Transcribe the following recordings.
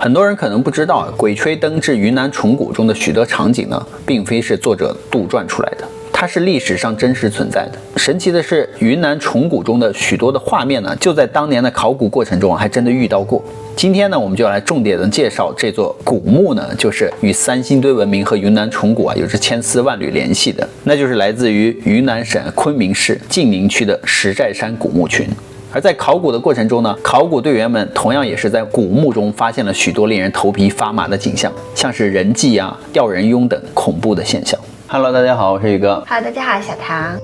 很多人可能不知道，《鬼吹灯之云南虫谷》中的许多场景呢，并非是作者杜撰出来的，它是历史上真实存在的。神奇的是，云南虫谷中的许多的画面呢，就在当年的考古过程中还真的遇到过。今天呢，我们就来重点的介绍这座古墓呢，就是与三星堆文明和云南虫谷有着千丝万缕联系的，那就是来自于云南省昆明市晋宁区的石寨山古墓群。而在考古的过程中呢，考古队员们同样也是在古墓中发现了许多令人头皮发麻的景象，像是人祭吊人俑等恐怖的现象。Hello， 大家好，我是宇哥。Hello， 大家好，小唐。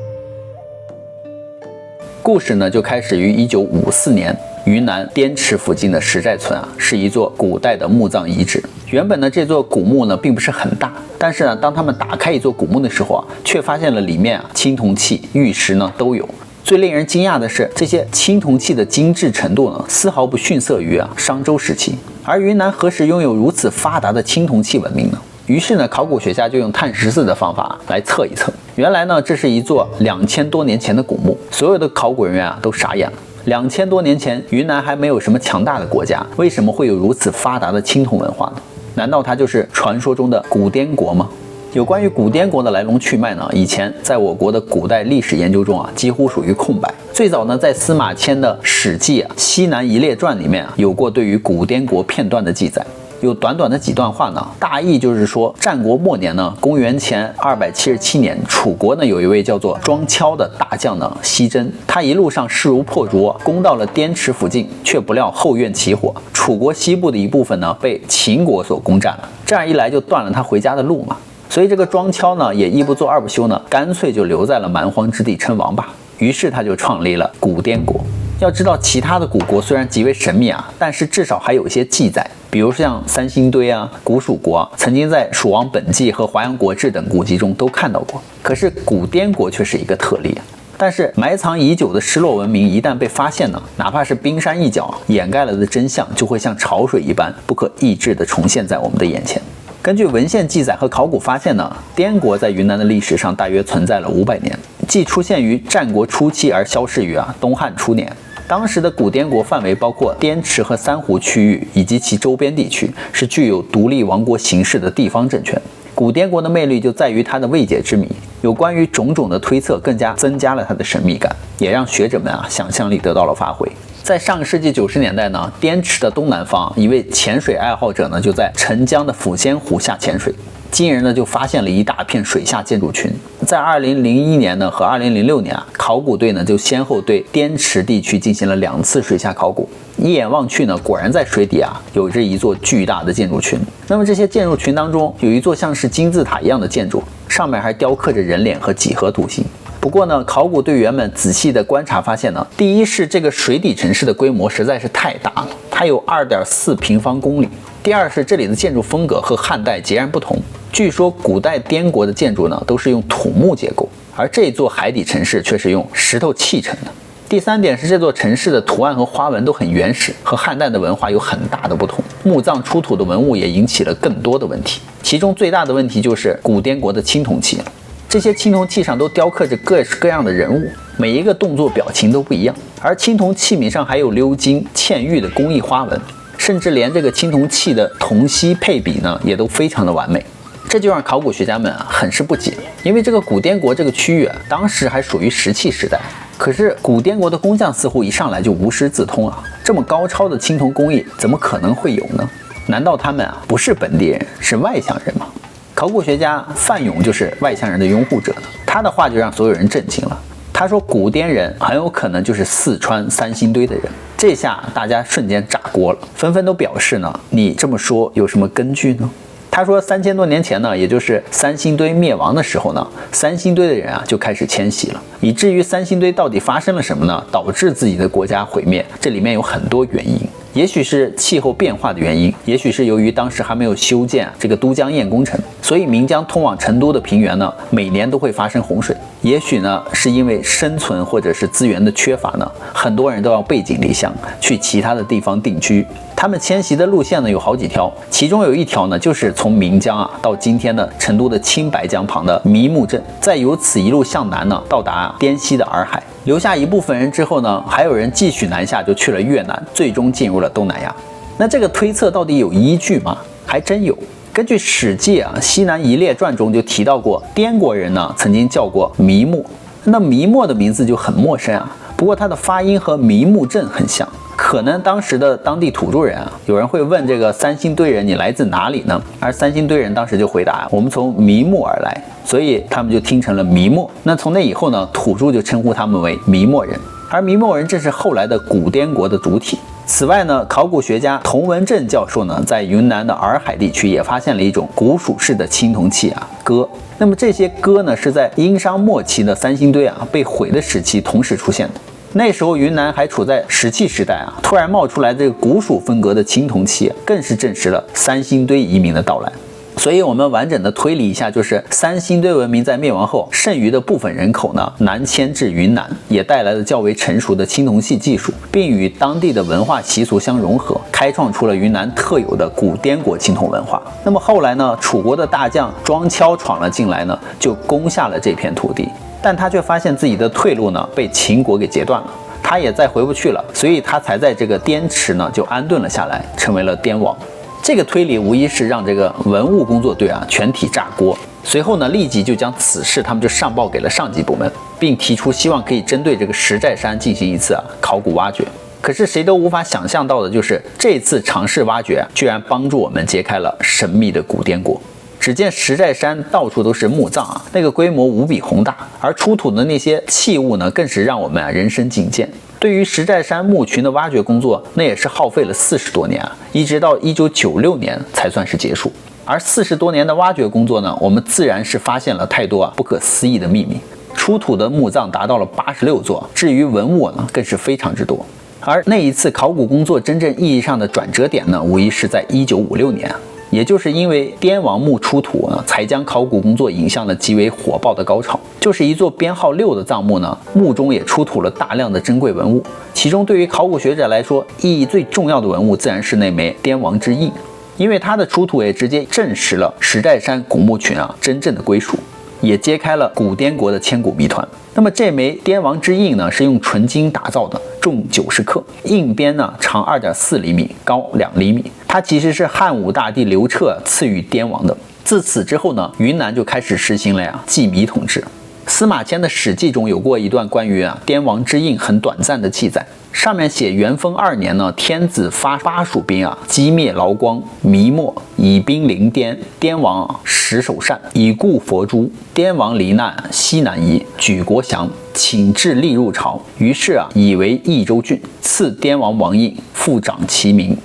故事呢就开始于1954年，云南滇池附近的石寨村是一座古代的墓葬遗址。原本呢这座古墓呢并不是很大，但是呢当他们打开一座古墓的时候却发现了里面青铜器、玉石呢都有。最令人惊讶的是，这些青铜器的精致程度呢，丝毫不逊色于商周时期。而云南何时拥有如此发达的青铜器文明呢？于是呢，考古学家就用碳14的方法来测一测。原来呢，这是一座2000多年前的古墓，所有的考古人员都傻眼了。2000多年前，云南还没有什么强大的国家，为什么会有如此发达的青铜文化呢？难道它就是传说中的古滇国吗？有关于古滇国的来龙去脉呢，以前在我国的古代历史研究中几乎属于空白。最早呢，在司马迁的《史记西南夷列传》里面有过对于古滇国片段的记载，有短短的几段话呢，大意就是说，战国末年呢，公元前277年，楚国呢有一位叫做庄敲的大将呢西征，他一路上势如破竹，攻到了滇池附近，却不料后院起火，楚国西部的一部分呢被秦国所攻占了，这样一来就断了他回家的路嘛。所以这个庄敲呢也一不做二不休呢，干脆就留在了蛮荒之地称王吧。于是他就创立了古滇国。要知道，其他的古国虽然极为神秘但是至少还有一些记载，比如像三星堆古蜀国曾经在《蜀王本纪》和《华阳国志》等古籍中都看到过。可是古滇国却是一个特例。但是埋藏已久的失落文明一旦被发现呢，哪怕是冰山一角，掩盖了的真相就会像潮水一般不可抑制地重现在我们的眼前。根据文献记载和考古发现呢，滇国在云南的历史上大约存在了500年，既出现于战国初期而消逝于东汉初年。当时的古滇国范围包括滇池和三湖区域以及其周边地区，是具有独立王国形式的地方政权。古滇国的魅力就在于它的未解之谜，有关于种种的推测更加增加了它的神秘感，也让学者们想象力得到了发挥。在上个世纪90年代呢，滇池的东南方，一位潜水爱好者呢就在澄江的抚仙湖下潜水，惊人的就发现了一大片水下建筑群。在2001年呢和2006年考古队呢就先后对滇池地区进行了2次水下考古，一眼望去呢，果然在水底有着一座巨大的建筑群。那么这些建筑群当中，有一座像是金字塔一样的建筑，上面还雕刻着人脸和几何图形。不过呢，考古队员们仔细的观察发现呢，第一是这个水底城市的规模实在是太大了，它有2.4平方公里。第二是这里的建筑风格和汉代截然不同，据说古代滇国的建筑呢都是用土木结构，而这座海底城市却是用石头砌成的。第三点是这座城市的图案和花纹都很原始，和汉代的文化有很大的不同。墓葬出土的文物也引起了更多的问题，其中最大的问题就是古滇国的青铜器。这些青铜器上都雕刻着各式各样的人物，每一个动作表情都不一样，而青铜器皿上还有鎏金、嵌玉的工艺花纹，甚至连这个青铜器的铜锡配比呢也都非常的完美。这就让考古学家们很是不解，因为这个古滇国这个区域当时还属于石器时代，可是古滇国的工匠似乎一上来就无师自通这么高超的青铜工艺怎么可能会有呢？难道他们不是本地人，是外乡人吗？考古学家范勇就是外乡人的拥护者呢，他的话就让所有人震惊了。他说古滇人很有可能就是四川三星堆的人，这下大家瞬间炸锅了，纷纷都表示呢，你这么说有什么根据呢？他说3000多年前呢，也就是三星堆灭亡的时候呢，三星堆的人就开始迁徙了，以至于三星堆到底发生了什么呢？导致自己的国家毁灭，这里面有很多原因。也许是气候变化的原因，也许是由于当时还没有修建这个都江堰工程，所以岷江通往成都的平原呢，每年都会发生洪水。也许呢，是因为生存或者是资源的缺乏呢，很多人都要背井离乡，去其他的地方定居。他们迁徙的路线呢有好几条，其中有一条呢就是从岷江到今天的成都的青白江旁的迷木镇，再由此一路向南呢到达滇西的洱海。留下一部分人之后呢，还有人继续南下，就去了越南，最终进入了东南亚。那这个推测到底有依据吗？还真有。根据《史记》西南夷列传中就提到过，滇国人呢曾经叫过弥墨。那弥墨的名字就很陌生不过它的发音和弥木镇很像。可能当时的当地土著人有人会问这个三星堆人你来自哪里呢？而三星堆人当时就回答我们从弥木而来，所以他们就听成了弥墨。那从那以后呢，土著就称呼他们为弥墨人，而弥墨人正是后来的古滇国的主体。此外呢，考古学家童文正教授呢，在云南的洱海地区也发现了一种古蜀式的青铜器戈。那么这些戈呢，是在殷商末期的三星堆被毁的时期同时出现的。那时候云南还处在石器时代突然冒出来这个古蜀风格的青铜器更是证实了三星堆移民的到来。所以我们完整的推理一下，就是三星堆文明在灭亡后，剩余的部分人口呢南迁至云南，也带来了较为成熟的青铜器技术，并与当地的文化习俗相融合，开创出了云南特有的古滇国青铜文化。那么后来呢，楚国的大将庄丘闯了进来呢，就攻下了这片土地，但他却发现自己的退路呢被秦国给截断了，他也再回不去了，所以他才在这个滇池呢就安顿了下来，成为了滇王。这个推理无疑是让这个文物工作队全体炸锅。随后呢，立即就将此事他们就上报给了上级部门，并提出希望可以针对这个石寨山进行一次考古挖掘。可是谁都无法想象到的就是这次尝试挖掘居然帮助我们揭开了神秘的古滇国。只见石寨山到处都是墓葬那个规模无比宏大，而出土的那些器物呢，更是让我们人生警戒。对于石寨山墓群的挖掘工作，那也是耗费了40多年一直到1996年才算是结束。而40多年的挖掘工作呢，我们自然是发现了太多不可思议的秘密。出土的墓葬达到了86座，至于文物呢，更是非常之多。而那一次考古工作真正意义上的转折点呢，无疑是在1956年。也就是因为滇王墓出土才将考古工作引向了极为火爆的高潮。就是一座编号6的葬墓呢，墓中也出土了大量的珍贵文物，其中对于考古学者来说，意义最重要的文物自然是那枚滇王之印，因为它的出土也直接证实了石寨山古墓群真正的归属，也揭开了古滇国的千古谜团。那么这枚滇王之印呢，是用纯金打造的，重90克，印边呢长2.4厘米，高2厘米。它其实是汉武大帝刘彻赐予滇王的。自此之后呢，云南就开始实行了祭弥统治。司马迁的《史记》中有过一段关于滇王之印很短暂的记载，上面写元丰2年呢，天子发巴蜀兵击灭劳光、弥墨，以兵临滇，滇王石守善，以故佛珠。滇王罹难，西南夷，举国降，请至吏入朝，于是以为益州郡，赐滇王王印，复掌其名。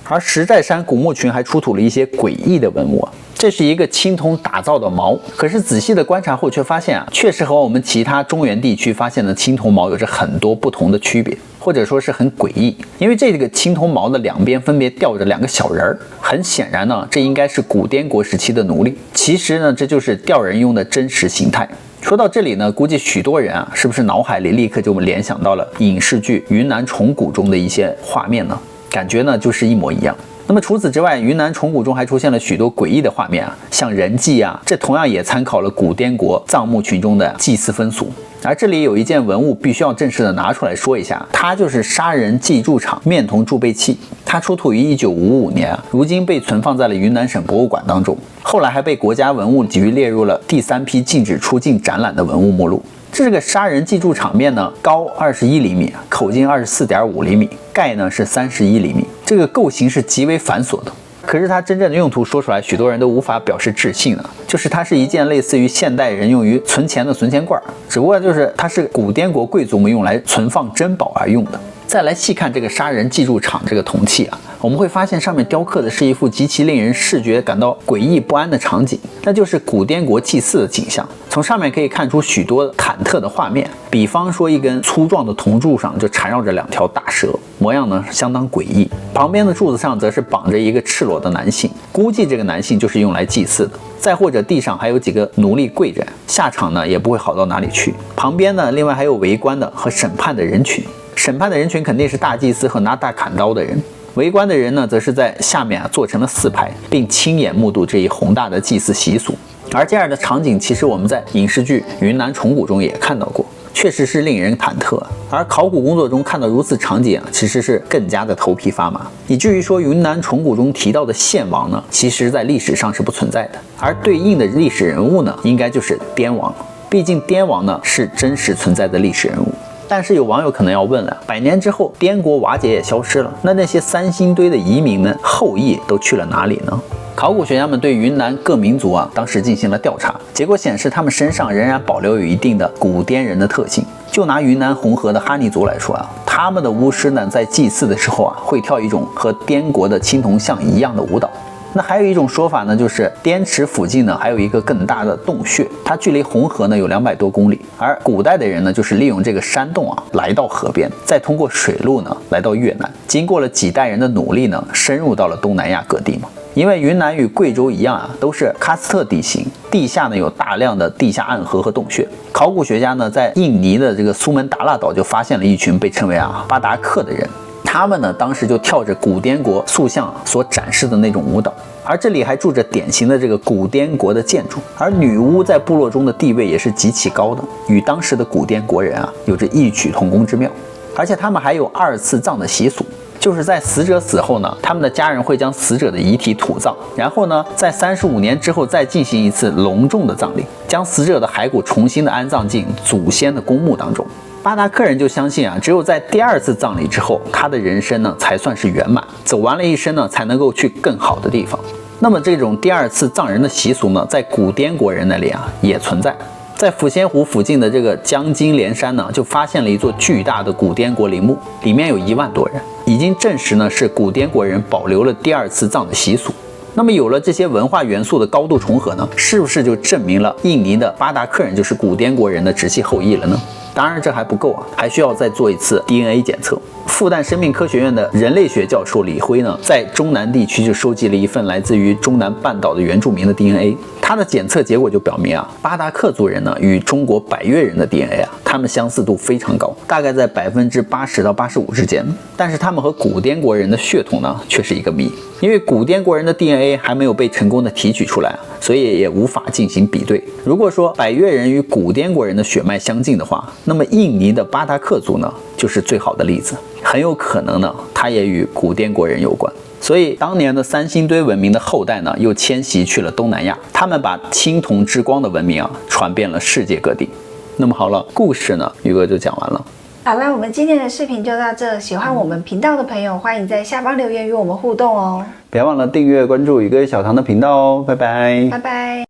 而石寨山古墓群还出土了一些诡异的文物这是一个青铜打造的矛，可是仔细的观察后却发现确实和我们其他中原地区发现的青铜矛有着很多不同的区别，或者说是很诡异。因为这个青铜矛的两边分别吊着2个小人儿，很显然呢，这应该是古滇国时期的奴隶。其实呢，这就是吊人用的真实形态。说到这里呢，估计许多人是不是脑海里立刻就联想到了影视剧《云南虫谷》中的一些画面呢？感觉呢就是一模一样。那么除此之外，云南虫谷中还出现了许多诡异的画面像人祭这同样也参考了古滇国藏墓群中的祭祀风俗。而这里有一件文物必须要正式的拿出来说一下，它就是杀人祭筑场面铜贮贝器。它出土于1955年，如今被存放在了云南省博物馆当中，后来还被国家文物局列入了第3批禁止出境展览的文物目录。这个杀人祭筑场面呢，高21厘米，口径24.5厘米，盖呢是31厘米，这个构型是极为繁琐的。可是它真正的用途说出来，许多人都无法表示置信就是它是一件类似于现代人用于存钱的存钱罐，只不过就是它是古滇国贵族们用来存放珍宝而用的。再来细看这个杀人祭筑场这个铜器我们会发现上面雕刻的是一幅极其令人视觉感到诡异不安的场景，那就是古滇国祭祀的景象。从上面可以看出许多忐忑的画面，比方说一根粗壮的铜柱上就缠绕着2条大蛇，模样呢相当诡异。旁边的柱子上则是绑着一个赤裸的男性，估计这个男性就是用来祭祀的。再或者地上还有几个奴隶跪着，下场呢也不会好到哪里去。旁边呢另外还有围观的和审判的人群，审判的人群肯定是大祭司和拿大砍刀的人，围观的人呢则是在下面做成了4排，并亲眼目睹这一宏大的祭祀习俗。而这样的场景其实我们在影视剧《云南虫谷》中也看到过，确实是令人忐忑。而考古工作中看到如此场景其实是更加的头皮发麻，以至于说云南虫谷中提到的献王呢，其实在历史上是不存在的，而对应的历史人物呢，应该就是滇王。毕竟滇王呢是真实存在的历史人物。但是有网友可能要问了，100年之后滇国瓦解也消失了，那些三星堆的移民们后裔都去了哪里呢？考古学家们对云南各民族当时进行了调查，结果显示他们身上仍然保留有一定的古滇人的特性。就拿云南红河的哈尼族来说他们的巫师呢在祭祀的时候会跳一种和滇国的青铜像一样的舞蹈。那还有一种说法呢，就是滇池附近呢还有一个更大的洞穴，它距离红河呢有200多公里，而古代的人呢就是利用这个山洞来到河边，再通过水路呢来到越南，经过了几代人的努力呢，深入到了东南亚各地嘛。因为云南与贵州一样都是喀斯特地形，地下呢有大量的地下暗河和洞穴。考古学家呢在印尼的这个苏门答腊岛就发现了一群被称为巴达克的人，他们呢当时就跳着古滇国塑像所展示的那种舞蹈，而这里还住着典型的这个古滇国的建筑，而女巫在部落中的地位也是极其高的，与当时的古滇国人有着异曲同工之妙。而且他们还有2次葬的习俗，就是在死者死后呢，他们的家人会将死者的遗体土葬，然后呢在35年之后再进行一次隆重的葬礼，将死者的骸骨重新的安葬进祖先的公墓当中。巴达克人就相信只有在第2次葬礼之后，他的人生呢才算是圆满，走完了一生呢才能够去更好的地方。那么这种第2次葬人的习俗呢，在古滇国人那里也存在。在抚仙湖附近的这个江津连山呢，就发现了一座巨大的古滇国陵墓，里面有1万多人，已经证实呢是古滇国人保留了第2次葬的习俗。那么有了这些文化元素的高度重合呢，是不是就证明了印尼的巴达克人就是古滇国人的直系后裔了呢？当然这还不够还需要再做一次 DNA 检测。复旦生命科学院的人类学教授李辉呢，在中南地区就收集了一份来自于中南半岛的原住民的 DNA， 他的检测结果就表明巴达克族人呢与中国百越人的 DNA他们相似度非常高，大概在80%到85%之间。但是他们和古滇国人的血统呢却是一个谜，因为古滇国人的 DNA 还没有被成功的提取出来所以也无法进行比对。如果说百越人与古滇国人的血脉相近的话，那么印尼的巴达克族呢就是最好的例子，很有可能呢它也与古滇国人有关。所以当年的三星堆文明的后代呢又迁徙去了东南亚，他们把青铜之光的文明传遍了世界各地。那么好了，故事呢宇哥就讲完了。好了，我们今天的视频就到这，喜欢我们频道的朋友欢迎在下方留言与我们互动哦，别忘了订阅关注宇哥小唐的频道哦，拜拜。拜拜。